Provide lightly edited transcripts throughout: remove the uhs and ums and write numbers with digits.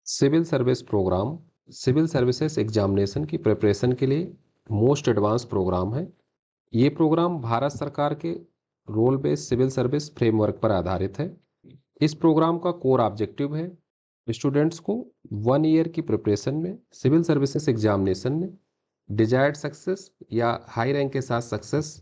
Civil service program civil services examination की preparation के लिए मोस्ट एडवांस प्रोग्राम है। ये प्रोग्राम भारत सरकार के role based civil service framework पर आधारित है। इस प्रोग्राम का कोर ऑब्जेक्टिव है स्टूडेंट्स को 1 ईयर की प्रिपरेशन में सिविल सर्विसेज एग्जामिनेशन में डिजायर्ड सक्सेस या हाई रैंक के साथ सक्सेस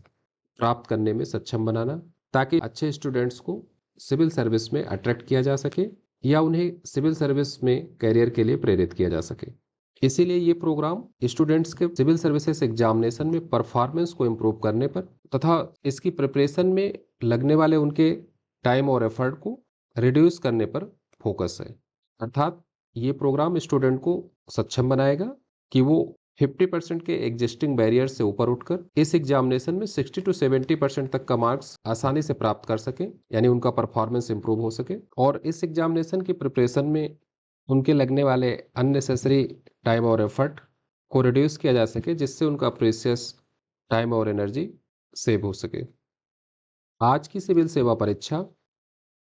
प्राप्त करने में सक्षम बनाना, ताकि अच्छे स्टूडेंट्स को सिविल सर्विस में अट्रैक्ट किया जा सके या उन्हें सिविल सर्विस में कैरियर के लिए प्रेरित किया जा सके। इसीलिए ये प्रोग्राम स्टूडेंट्स के सिविल सर्विसेज एग्जामिनेशन में परफॉर्मेंस को इम्प्रूव करने पर तथा इसकी प्रिपरेशन में लगने वाले उनके टाइम और एफर्ट को रिड्यूस करने पर फोकस है। अर्थात ये प्रोग्राम स्टूडेंट को सक्षम बनाएगा कि वो 50% के एग्जिस्टिंग बैरियर से ऊपर उठकर इस एग्जामिनेशन में 60 to 70% तक का मार्क्स आसानी से प्राप्त कर सके, यानी उनका परफॉर्मेंस इंप्रूव हो सके और इस एग्जामिनेशन की प्रिपरेशन में उनके लगने वाले अननेसेसरी टाइम और एफर्ट को रिड्यूस किया जा सके, जिससे उनका प्रेशियस टाइम और एनर्जी सेव हो सके। आज की सिविल सेवा परीक्षा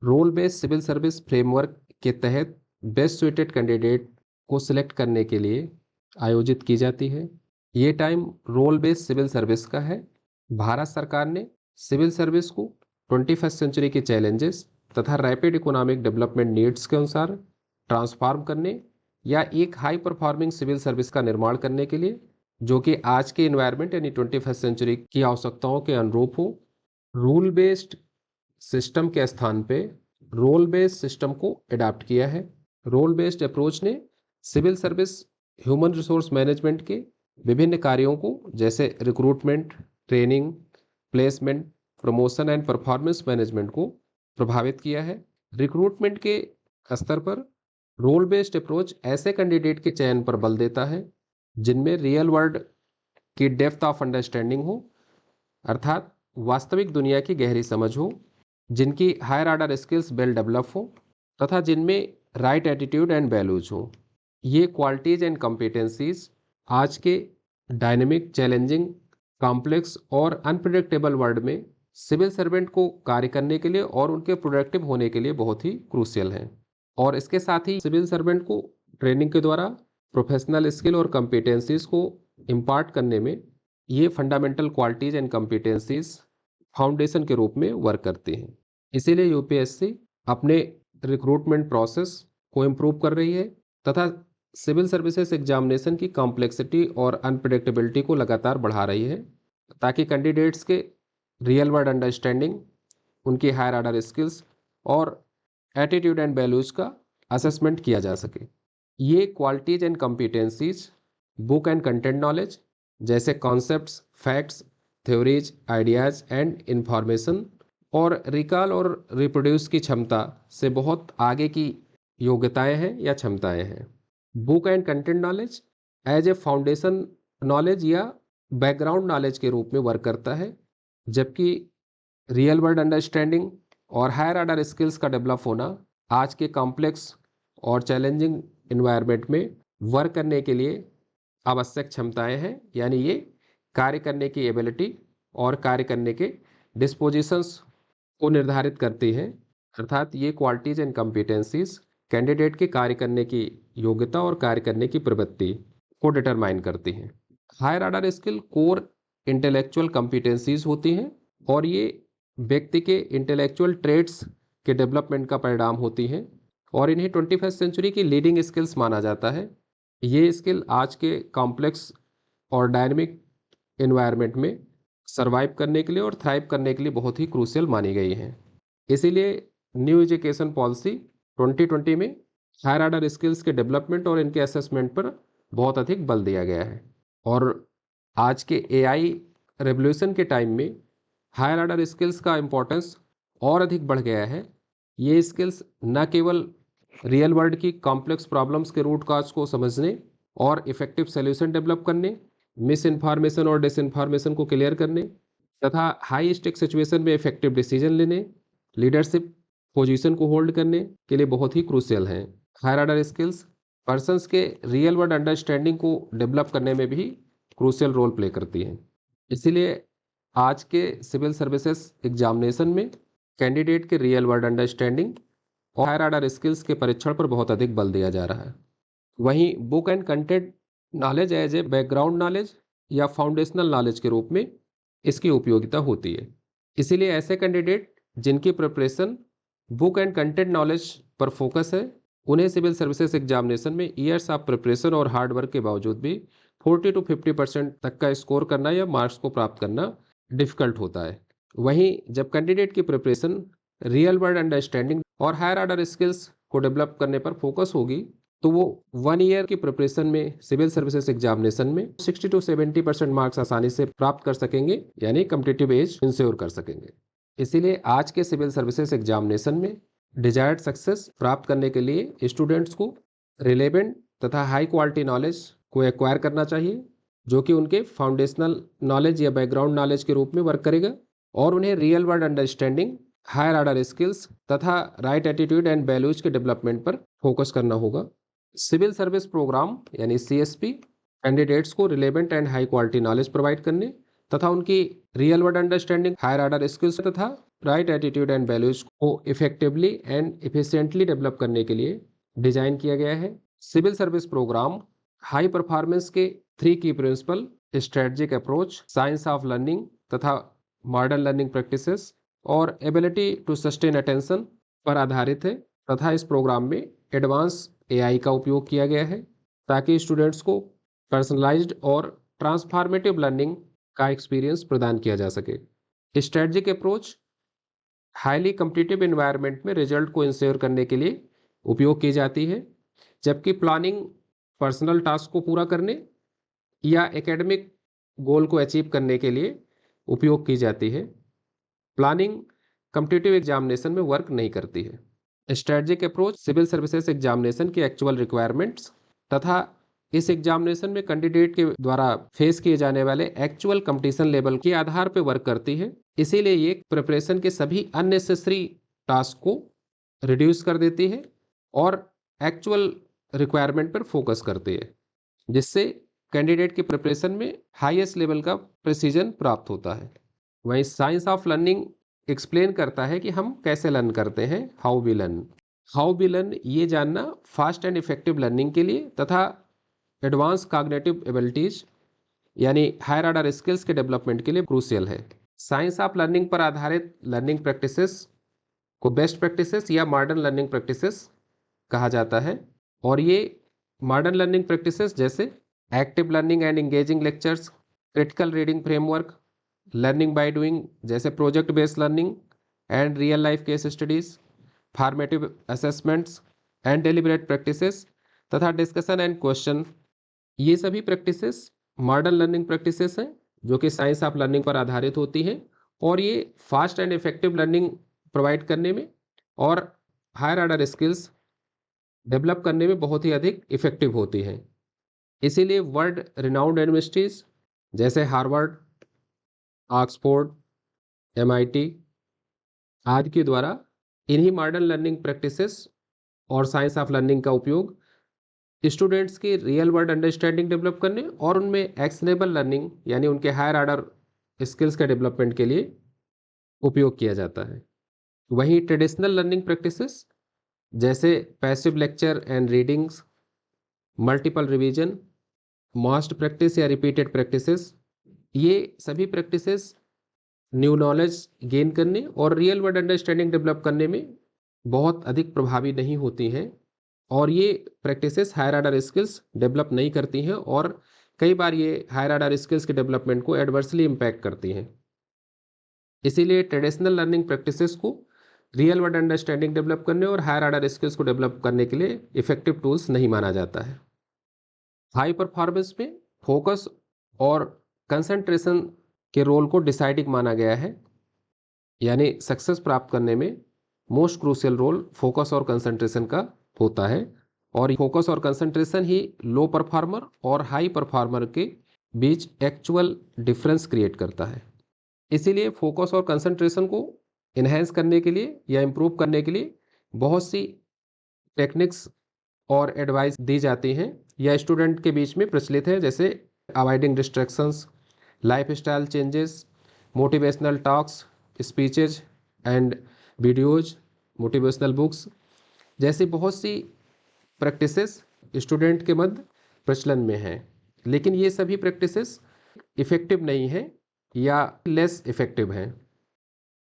role based civil service framework के तहत बेस्ट सुइटेड कैंडिडेट को सिलेक्ट करने के लिए आयोजित की जाती है। ये time role based civil service का है। भारत सरकार ने सिविल सर्विस को 21st सेंचुरी के चैलेंजेस तथा रैपिड इकोनॉमिक डेवलपमेंट नीड्स के अनुसार ट्रांसफॉर्म करने या एक हाई परफॉर्मिंग सिविल सर्विस का निर्माण करने के लिए, जो कि आज के इन्वायरमेंट यानी 21st सेंचुरी की आवश्यकताओं के अनुरूप हो, रूल बेस्ड सिस्टम के स्थान पे रोल बेस्ड सिस्टम को अडॉप्ट किया है। रोल बेस्ड अप्रोच ने civil service human resource management के विभिन्न कार्यों को, जैसे recruitment, training, placement, promotion and performance management को प्रभावित किया है। रिक्रूटमेंट के स्तर पर रोल बेस्ड अप्रोच ऐसे कैंडिडेट के चयन पर बल देता है जिनमें रियल वर्ल्ड की डेप्थ ऑफ अंडरस्टैंडिंग हो, अर्थात वास्तविक दुनिया की गहरी समझ हो, जिनकी higher order skills well develop हो तथा जिनमें राइट एटीट्यूड एंड वैल्यूज हो। ये क्वालिटीज एंड कॉम्पिटेंसीज आज के डायनेमिक, चैलेंजिंग, कॉम्प्लेक्स और अनप्रिडिक्टेबल वर्ल्ड में सिविल सर्वेंट को कार्य करने के लिए और उनके प्रोडक्टिव होने के लिए बहुत ही क्रूशियल हैं। और इसके साथ ही सिविल सर्वेंट को ट्रेनिंग के द्वारा प्रोफेशनल स्किल और कॉम्पिटेंसीज को इम्पार्ट करने में ये fundamental qualities and competencies foundation के रूप में वर्क करती हैं। इसीलिए यूपीएससी अपने रिक्रूटमेंट प्रोसेस को इम्प्रूव कर रही है तथा सिविल सर्विसेज एग्जामिनेशन की कॉम्प्लेक्सिटी और अनप्रेडिक्टेबिलिटी को लगातार बढ़ा रही है, ताकि कैंडिडेट्स के रियल वर्ल्ड अंडरस्टैंडिंग, उनकी हायर ऑर्डर स्किल्स और एटीट्यूड एंड वैल्यूज का असेसमेंट किया जा सके। ये qualities and competencies book and content knowledge, जैसे concepts, facts, theories, ideas and information और रिकॉल और रिप्रोड्यूस की क्षमता से बहुत आगे की योग्यताएं हैं या क्षमताएं हैं। Book and content knowledge as a foundation knowledge या बैकग्राउंड नॉलेज के रूप में वर्क करता है, जबकि रियल वर्ल्ड अंडरस्टैंडिंग और हायर ऑर्डर स्किल्स का डेवलप होना आज के कॉम्प्लेक्स और चैलेंजिंग इन्वायरमेंट में वर्क करने के लिए आवश्यक क्षमताएं हैं, यानी ये कार्य करने की एबिलिटी और कार्य करने के डिस्पोजिशंस को निर्धारित करती हैं। अर्थात ये क्वालिटीज एंड कॉम्पिटेंसीज कैंडिडेट के कार्य करने की योग्यता और कार्य करने की प्रवृत्ति को डिटरमाइन करती हैं। Higher order skill core intellectual competencies होती हैं और ये व्यक्ति के इंटेलेक्चुअल ट्रेड्स के डेवलपमेंट का परिणाम होती हैं और इन्हें 21st सेंचुरी की लीडिंग स्किल्स माना जाता है। ये स्किल आज के कॉम्प्लेक्स और डायनेमिक इन्वायरमेंट में सर्वाइव करने के लिए और थ्राइव करने के लिए बहुत ही क्रूशियल मानी गई हैं। इसीलिए न्यू एजुकेशन पॉलिसी 2020 में हायर ऑर्डर स्किल्स के डेवलपमेंट और इनके असेसमेंट पर बहुत अधिक बल दिया गया है। और आज के एआई रेवोल्यूशन के टाइम में हायर ऑर्डर स्किल्स का इम्पोर्टेंस और अधिक बढ़ गया है। ये स्किल्स न केवल रियल वर्ल्ड की कॉम्प्लेक्स प्रॉब्लम्स के रूट कॉज को समझने और इफेक्टिव सोल्यूशन डेवलप करने, मिस इन्फॉर्मेशन और डिसइन्फॉर्मेशन को क्लियर करने तथा हाई स्टेक सिचुएशन में इफेक्टिव डिसीजन लेने, लीडरशिप पोजीशन को होल्ड करने के लिए बहुत ही क्रूशियल हैं। हायर ऑर्डर स्किल्स पर्सन्स के रियल वर्ल्ड अंडरस्टैंडिंग को डेवलप करने में भी क्रूशियल रोल प्ले करती हैं। इसीलिए आज के सिविल सर्विसेज एग्जामिनेशन में कैंडिडेट के रियल वर्ल्ड अंडरस्टैंडिंग और हायर ऑर्डर स्किल्स के परीक्षण पर बहुत अधिक बल दिया जा रहा है। वहीं book and content knowledge as a background knowledge या फाउंडेशनल नॉलेज के रूप में इसकी उपयोगिता होती है। इसीलिए ऐसे कैंडिडेट जिनकी preparation book and content knowledge पर फोकस है, उन्हें सिविल सर्विसेज एग्जामिनेशन में ईयर्स ऑफ प्रिपरेशन और हार्ड वर्क के बावजूद भी 40 to 50% तक का स्कोर करना या मार्क्स को प्राप्त करना डिफिकल्ट होता है। वहीं जब कैंडिडेट की प्रिपरेशन रियल वर्ल्ड अंडरस्टैंडिंग और हायर ऑर्डर स्किल्स को डेवलप करने पर फोकस होगी, तो वो 1 ईयर की प्रिपरेशन में सिविल सर्विसेज एग्जामिनेशन में 60 to 70% मार्क्स आसानी से प्राप्त कर सकेंगे, यानी कम्पिटिटिव एज इंश्योर कर सकेंगे। इसीलिए आज के सिविल सर्विसेज एग्जामिनेशन में डिजायर्ड सक्सेस प्राप्त करने के लिए स्टूडेंट्स को रिलेवेंट तथा हाई क्वालिटी नॉलेज को एक्वायर करना चाहिए, जो कि उनके फाउंडेशनल नॉलेज या बैकग्राउंड नॉलेज के रूप में वर्क करेगा, और उन्हें real world understanding, higher order skills तथा राइट एटीट्यूड एंड वैल्यूज के डेवलपमेंट पर फोकस करना होगा। सिविल सर्विस प्रोग्राम यानी सीएसपी कैंडिडेट्स को relevant and high quality knowledge provide करने तथा उनकी real world understanding, higher order skills तथा राइट एटीट्यूड एंड वैल्यूज को इफेक्टिवली एंड इफिशिएंटली डेवलप करने के लिए डिजाइन किया गया है। Civil service programme high performance के 3 की principle, strategic approach, science of learning तथा मॉडर्न लर्निंग प्रैक्टिसेस और एबिलिटी टू सस्टेन अटेंशन पर आधारित है तथा इस प्रोग्राम में एडवांस एआई का उपयोग किया गया है ताकि स्टूडेंट्स को पर्सनलाइज्ड और ट्रांसफॉर्मेटिव लर्निंग का एक्सपीरियंस प्रदान किया जा सके। Strategic approach highly competitive environment में रिजल्ट को इंश्योर करने के लिए उपयोग की जाती है, जबकि प्लानिंग पर्सनल टास्क को पूरा करने या एकेडमिक गोल को अचीव करने के लिए उपयोग की जाती है। प्लानिंग कम्पिटिटिव एग्जामिनेशन में वर्क नहीं करती है। Strategic approach civil services examination की एक्चुअल रिक्वायरमेंट्स तथा इस एग्जामिनेशन में कैंडिडेट के द्वारा फेस किए जाने वाले एक्चुअल कंपटीशन लेवल के आधार पर वर्क करती है। इसीलिए ये प्रिपरेशन के सभी अननेसेसरी टास्क को रिड्यूस कर देती है और एक्चुअल रिक्वायरमेंट पर फोकस करती है, जिससे कैंडिडेट की प्रिपरेशन में हाईएस्ट लेवल का प्रिसीजन प्राप्त होता है। वहीं साइंस ऑफ लर्निंग एक्सप्लेन करता है कि हम कैसे लर्न करते हैं, हाउ वी लर्न ये जानना फास्ट एंड इफेक्टिव लर्निंग के लिए तथा एडवांस कॉग्निटिव एबिलिटीज यानी हायर ऑर्डर स्किल्स के डेवलपमेंट के लिए क्रूशियल है। साइंस ऑफ लर्निंग पर आधारित लर्निंग प्रैक्टिसेस को बेस्ट प्रैक्टिसेस या मॉडर्न लर्निंग प्रैक्टिसेस कहा जाता है, और ये मॉडर्न लर्निंग प्रैक्टिसेस जैसे active learning and engaging lectures, critical reading framework, learning by doing जैसे project based learning and real life case studies, formative assessments and deliberate practices तथा discussion and question, ये सभी प्रैक्टिसेस मॉडर्न लर्निंग प्रैक्टिसेस हैं जो कि science of learning पर आधारित होती हैं, और ये fast and effective learning provide करने में और हायर ऑर्डर स्किल्स डेवलप करने में बहुत ही अधिक इफेक्टिव होती हैं। इसीलिए वर्ल्ड रिनाउंड यूनिवर्सिटीज जैसे हार्वर्ड, ऑक्सफोर्ड, एमआईटी आदि के द्वारा इन्हीं मॉडर्न लर्निंग प्रैक्टिसेस और साइंस ऑफ लर्निंग का उपयोग स्टूडेंट्स की रियल वर्ल्ड अंडरस्टैंडिंग डेवलप करने और उनमें एक्शनेबल लर्निंग यानी उनके हायर ऑर्डर स्किल्स के डेवलपमेंट के लिए उपयोग किया जाता है। वहीं ट्रेडिशनल लर्निंग प्रैक्टिसेस जैसे passive lecture and readings, multiple revision, massed practice या रिपीटेड प्रैक्टिसेस, ये सभी प्रैक्टिसेस न्यू नॉलेज गेन करने और रियल वर्ल्ड अंडरस्टैंडिंग डेवलप करने में बहुत अधिक प्रभावी नहीं होती हैं, और ये practices higher order skills develop नहीं करती हैं, और कई बार ये हायर ऑर्डर स्किल्स के डेवलपमेंट को एडवर्सली इम्पैक्ट करती हैं। इसीलिए ट्रेडिशनल लर्निंग प्रैक्टिसेस को रियल वर्ल्ड अंडरस्टैंडिंग डेवलप करने और हायर ऑर्डर स्किल्स को डेवलप करने के लिए इफेक्टिव टूल्स नहीं माना जाता है। हाई परफॉर्मेंस में फोकस और कंसंट्रेशन के रोल को डिसाइडिंग माना गया है, यानी सक्सेस प्राप्त करने में मोस्ट क्रूशियल रोल फोकस और कंसंट्रेशन का होता है, और फोकस और कंसंट्रेशन ही लो परफॉर्मर और हाई परफॉर्मर के बीच एक्चुअल डिफरेंस क्रिएट करता है। इसीलिए फोकस और कंसंट्रेशन को इन्हेंस करने के लिए या इम्प्रूव करने के लिए बहुत सी टेक्निक्स और एडवाइस दी जाती हैं या स्टूडेंट के बीच में प्रचलित है, जैसे avoiding distractions, life style changes, motivational talks, speeches and videos, motivational books, जैसी बहुत सी प्रैक्टिसेस स्टूडेंट के मध्य प्रचलन में हैं, लेकिन ये सभी प्रैक्टिसेस इफ़ेक्टिव नहीं हैं या लेस इफ़ेक्टिव हैं,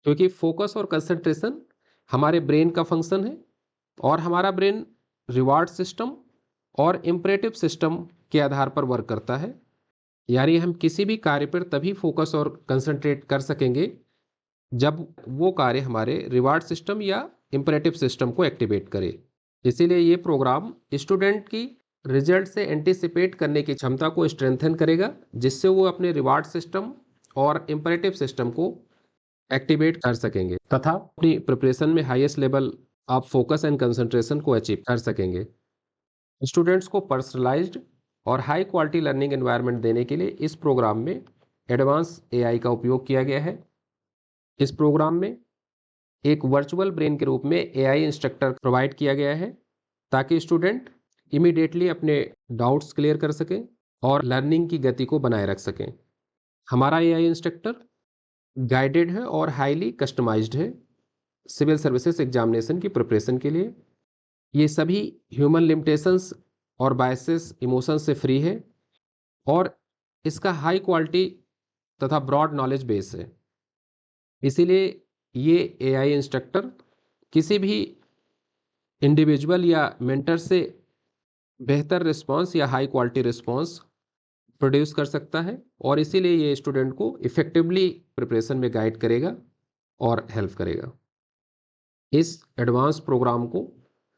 क्योंकि फोकस और कंसंट्रेशन हमारे ब्रेन का फंक्शन है और हमारा ब्रेन रिवार्ड सिस्टम और इम्परेटिव सिस्टम के आधार पर वर्क करता है। यानी हम किसी भी कार्य पर तभी फोकस और कंसंट्रेट कर सकेंगे जब वो कार्य हमारे रिवार्ड सिस्टम या इम्परेटिव सिस्टम को एक्टिवेट करे। इसीलिए ये प्रोग्राम स्टूडेंट की रिजल्ट से एंटिसिपेट करने की क्षमता को स्ट्रेंथन करेगा, जिससे वो अपने रिवार्ड सिस्टम और इम्परेटिव सिस्टम को एक्टिवेट कर सकेंगे तथा अपनी प्रिपरेशन में highest level of focus and concentration को अचीव कर सकेंगे। स्टूडेंट्स को पर्सनलाइज्ड और हाई क्वालिटी लर्निंग एनवायरनमेंट देने के लिए इस प्रोग्राम में एडवांस एआई का उपयोग किया गया है। इस प्रोग्राम में एक वर्चुअल ब्रेन के रूप में एआई इंस्ट्रक्टर प्रोवाइड किया गया है, ताकि स्टूडेंट इमीडिएटली अपने डाउट्स क्लियर कर सकें और लर्निंग की गति को बनाए रख सकें। हमारा एआई इंस्ट्रक्टर गाइडेड है और हाईली कस्टमाइज्ड है सिविल सर्विसेज एग्जामिनेशन की प्रिपरेशन के लिए। ये सभी ह्यूमन लिमिटेशंस और बायसेस इमोशन से फ्री है और इसका हाई क्वालिटी तथा ब्रॉड नॉलेज बेस है। इसीलिए ये एआई इंस्ट्रक्टर किसी भी इंडिविजुअल या मेंटर से बेहतर रिस्पांस या हाई क्वालिटी रिस्पांस प्रोड्यूस कर सकता है और इसीलिए ये स्टूडेंट को इफेक्टिवली प्रिपरेशन में गाइड करेगा और हेल्प करेगा। इस एडवांस प्रोग्राम को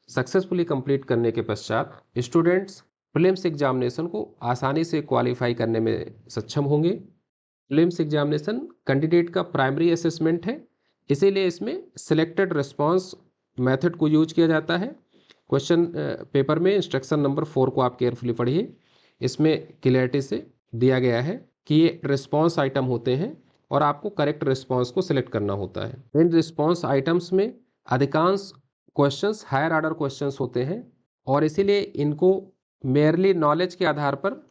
सक्सेसफुली कंप्लीट करने के पश्चात स्टूडेंट्स प्रीलिम्स एग्जामिनेशन को आसानी से क्वालिफाई करने में सक्षम होंगे। प्रीलिम्स एग्जामिनेशन कैंडिडेट का प्राइमरी असेसमेंट है, इसीलिए इसमें सिलेक्टेड रिस्पांस मेथड को यूज किया जाता है। क्वेश्चन पेपर में इंस्ट्रक्शन नंबर 4 को आप केयरफुली पढ़िए। इसमें क्लियरिटी से दिया गया है कि ये रिस्पांस आइटम होते हैं और आपको करेक्ट रिस्पांस को सिलेक्ट करना होता है। इन रिस्पांस आइटम्स में अधिकांश क्वेश्चंस हायर ऑर्डर क्वेश्चंस होते हैं और इसीलिए इनको मेयरली नॉलेज के आधार पर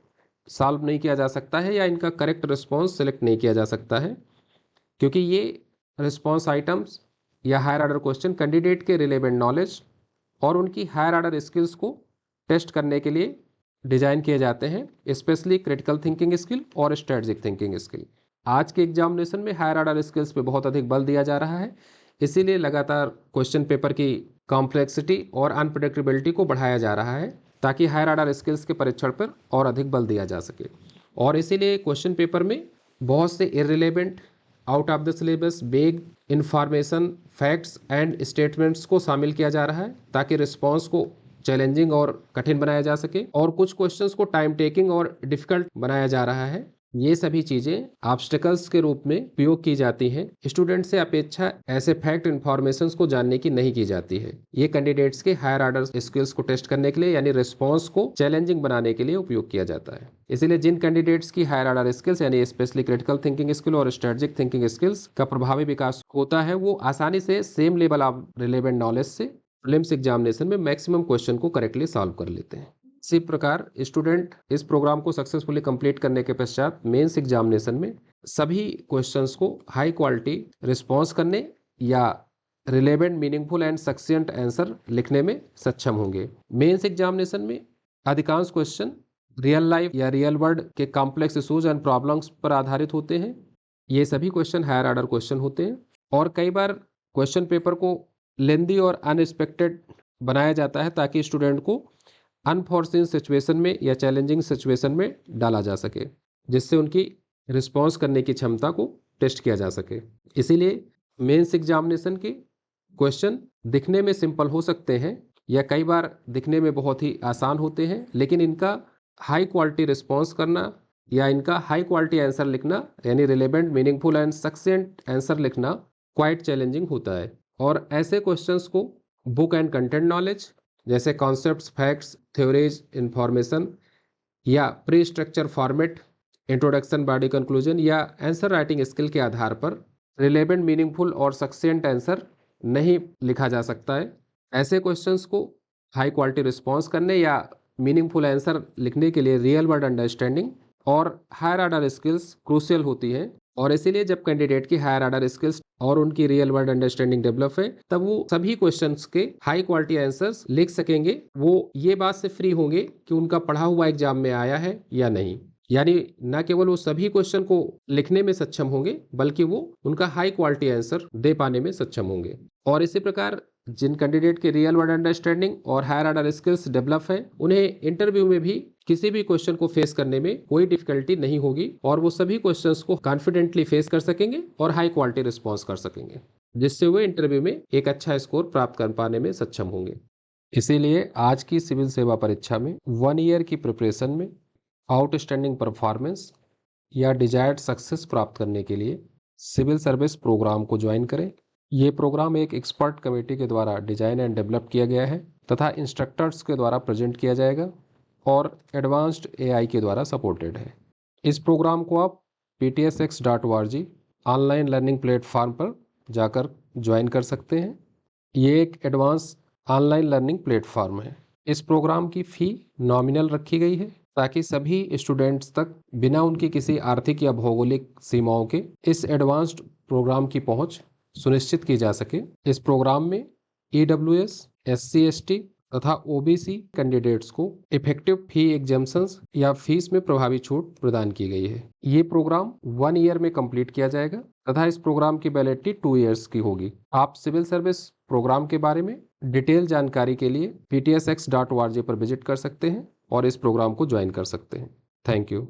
सॉल्व नहीं किया जा सकता है या इनका करेक्ट रिस्पांस सिलेक्ट नहीं किया जा सकता है, क्योंकि ये रिस्पांस आइटम्स या हायर ऑर्डर क्वेश्चन कैंडिडेट के रिलेवेंट नॉलेज और उनकी हायर ऑर्डर स्किल्स को टेस्ट करने के लिए डिजाइन किए जाते हैं, स्पेशली क्रिटिकल थिंकिंग स्किल और स्ट्रेटजिक थिंकिंग स्किल। आज के एग्जामिनेशन में हायर ऑर्डर स्किल्स पे बहुत अधिक बल दिया जा रहा है, इसीलिए लगातार क्वेश्चन पेपर की कॉम्प्लेक्सिटी और अनप्रेडिक्टेबिलिटी को बढ़ाया जा रहा है, ताकि हायर ऑर्डर स्किल्स के परीक्षण पर और अधिक बल दिया जा सके। और इसीलिए क्वेश्चन पेपर में बहुत से irrelevant, out of the syllabus, vague information, facts and statements को शामिल किया जा रहा है, ताकि रिस्पॉन्स को चैलेंजिंग और कठिन बनाया जा सके। और कुछ क्वेश्चंस को टाइम टेकिंग और डिफिकल्ट बनाया जा रहा है। ये सभी चीजें ऑब्स्टिकल्स के रूप में उपयोग की जाती हैं। स्टूडेंट से अपेक्षा ऐसे फैक्ट इन्फॉर्मेशंस को जानने की नहीं की जाती है। ये कैंडिडेट्स के हायर ऑर्डर स्किल्स को टेस्ट करने के लिए, यानी रिस्पॉन्स को चैलेंजिंग बनाने के लिए उपयोग किया जाता है। इसीलिए जिन कैंडिडेट्स की हायर ऑर्डर स्किल्स यानी स्पेशली क्रिटिकल थिंकिंग स्किल और स्ट्रेटजिक थिंकिंग स्किल्स का प्रभावी विकास होता है, वो आसानी से same level of relevant knowledge से प्रीलिम्स एग्जामिनेशन में मैक्सिमम क्वेश्चन को करेक्टली सॉल्व कर लेते हैं। इसी प्रकार स्टूडेंट इस प्रोग्राम को सक्सेसफुली कंप्लीट करने के पश्चात मेंस एग्जामिनेशन में सभी क्वेश्चंस को हाई क्वालिटी रिस्पॉन्स करने या रिलेवेंट, मीनिंगफुल एंड सक्सेंट आंसर लिखने में सक्षम होंगे। मेंस एग्जामिनेशन में अधिकांश क्वेश्चन रियल लाइफ या रियल वर्ल्ड के कॉम्प्लेक्स इशूज एंड प्रॉब्लम्स पर आधारित होते हैं। ये सभी क्वेश्चन हायर ऑर्डर क्वेश्चन होते हैं और कई बार क्वेश्चन पेपर को लेंदी और अनएक्सपेक्टेड बनाया जाता है, ताकि स्टूडेंट को अनफॉर्सिन सिचुएशन में या चैलेंजिंग सिचुएशन में डाला जा सके, जिससे उनकी रिस्पॉन्स करने की क्षमता को टेस्ट किया जा सके। इसीलिए मेंस एग्जामिनेशन के क्वेश्चन दिखने में सिंपल हो सकते हैं या कई बार दिखने में बहुत ही आसान होते हैं, लेकिन इनका हाई क्वालिटी रिस्पॉन्स करना या इनका हाई क्वालिटी आंसर लिखना, यानी रिलेवेंट, मीनिंगफुल एंड सक्सेंट आंसर लिखना क्वाइट चैलेंजिंग होता है। और ऐसे क्वेश्चंस को बुक एंड कंटेंट नॉलेज जैसे कॉन्सेप्ट्स, फैक्ट्स, थ्योरीज, इंफॉर्मेशन या pre structure format, introduction, body conclusion या आंसर राइटिंग स्किल के आधार पर रिलेवेंट, मीनिंगफुल और सक्सेंट आंसर नहीं लिखा जा सकता है। ऐसे क्वेश्चंस को हाई क्वालिटी रिस्पॉन्स करने या मीनिंगफुल आंसर लिखने के लिए रियल वर्ल्ड अंडरस्टैंडिंग और हायर ऑर्डर स्किल्स क्रूशियल होती है। और इसीलिए जब कैंडिडेट की हायर ऑर्डर स्किल्स और उनकी रियल वर्ल्ड अंडरस्टैंडिंग डेवलप है, तब वो सभी क्वेश्चंस के हाई क्वालिटी आंसर्स लिख सकेंगे। वो ये बात से फ्री होंगे कि उनका पढ़ा हुआ एग्जाम में आया है या नहीं। यानी न केवल वो सभी क्वेश्चन को लिखने में सक्षम होंगे, बल्कि वो उनका हाई क्वालिटी आंसर दे पाने में सक्षम होंगे। और इसी प्रकार जिन कैंडिडेट की रियल वर्ल्ड अंडरस्टैंडिंग और हायर ऑर्डर स्किल्स डेवलप है, उन्हें इंटरव्यू में भी किसी भी क्वेश्चन को फेस करने में कोई डिफिकल्टी नहीं होगी और वो सभी क्वेश्चंस को कॉन्फिडेंटली फेस कर सकेंगे और हाई क्वालिटी रिस्पॉन्स कर सकेंगे, जिससे वे इंटरव्यू में एक अच्छा स्कोर प्राप्त कर पाने में सक्षम होंगे। इसीलिए आज की सिविल सेवा परीक्षा में 1 ईयर की प्रिपरेशन में आउटस्टैंडिंग परफॉर्मेंस या डिजायर्ड सक्सेस प्राप्त करने के लिए सिविल सर्विस प्रोग्राम को ज्वाइन करें। ये प्रोग्राम एक एक्सपर्ट कमेटी के द्वारा डिजाइन एंड डेवलप किया गया है तथा इंस्ट्रक्टर्स के द्वारा प्रेजेंट किया जाएगा और एडवांस्ड एआई के द्वारा सपोर्टेड है। इस प्रोग्राम को आप ptsx.org ऑनलाइन लर्निंग प्लेटफॉर्म पर जाकर ज्वाइन कर सकते हैं। ये एक एडवांस ऑनलाइन लर्निंग प्लेटफॉर्म है। इस प्रोग्राम की फ़ी नॉमिनल रखी गई है ताकि सभी स्टूडेंट्स तक बिना उनकी किसी आर्थिक या भौगोलिक सीमाओं के इस एडवांस्ड प्रोग्राम की पहुंच सुनिश्चित की जा सके। इस प्रोग्राम में EWS, SC, ST तथा OBC कैंडिडेट्स को इफेक्टिव फी एग्जेम्पशंस या फीस में प्रभावी छूट प्रदान की गई है। ये प्रोग्राम 1 ईयर में कंप्लीट किया जाएगा तथा इस प्रोग्राम की वैलिडिटी 2 ईयर्स की होगी। आप सिविल सर्विस प्रोग्राम के बारे में डिटेल जानकारी के लिए ptsx.org पर विजिट कर सकते हैं और इस प्रोग्राम को ज्वाइन कर सकते हैं। Thank you.